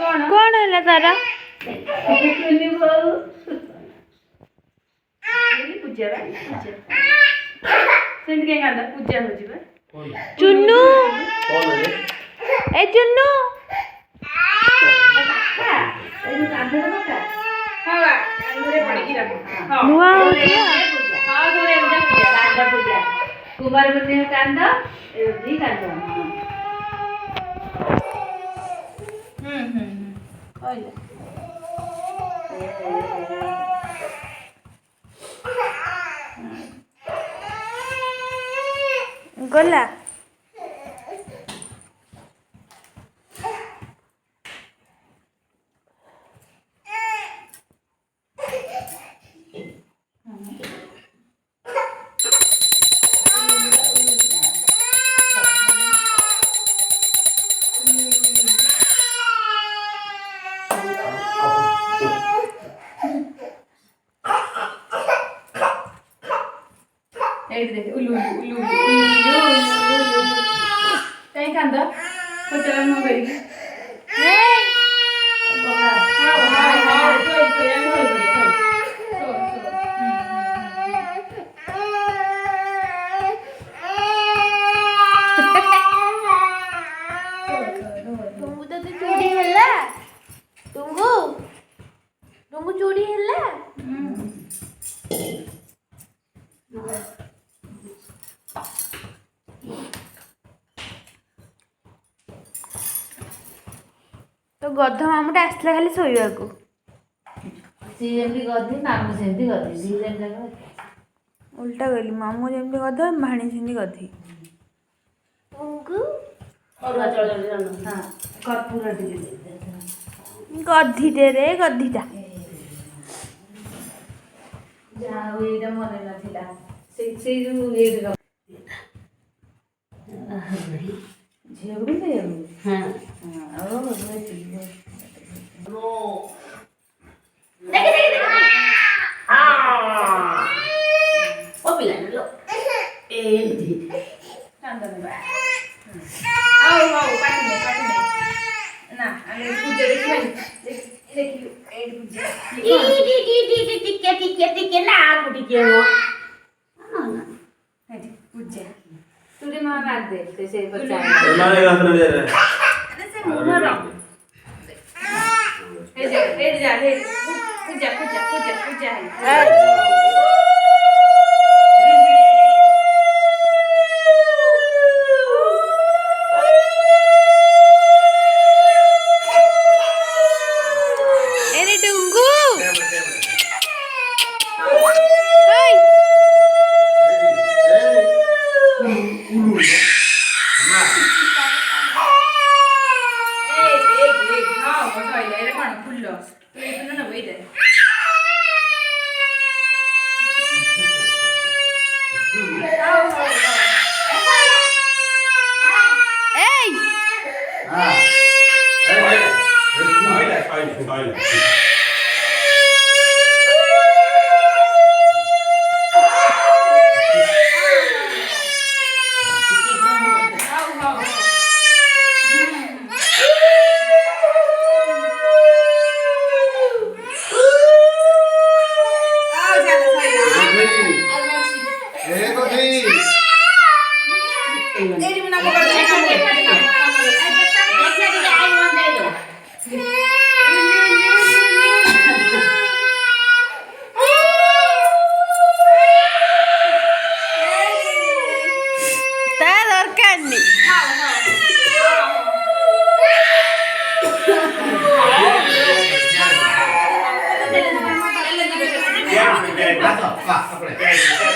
कौन है तारा चुन्नू ए चुन्नू कुमार पूर्णिमा कांद गला उल्लू उल्लू उल्लू कहीं कांदा पचला न करी तुमको तो चूड़ी हल्ला तुमको चूड़ी हल्ला तो गध मामुटा आसला खाली शोवा को सी जेमती गधी मामू सेमती गधी दी जेमती उल्टा गली मामू जमी गध भाणी सेमती गधी कर्पूर गधीटे रे गधीटा जहाँ ये मन नाला से जो ये झील भी तो हाँ Yeah,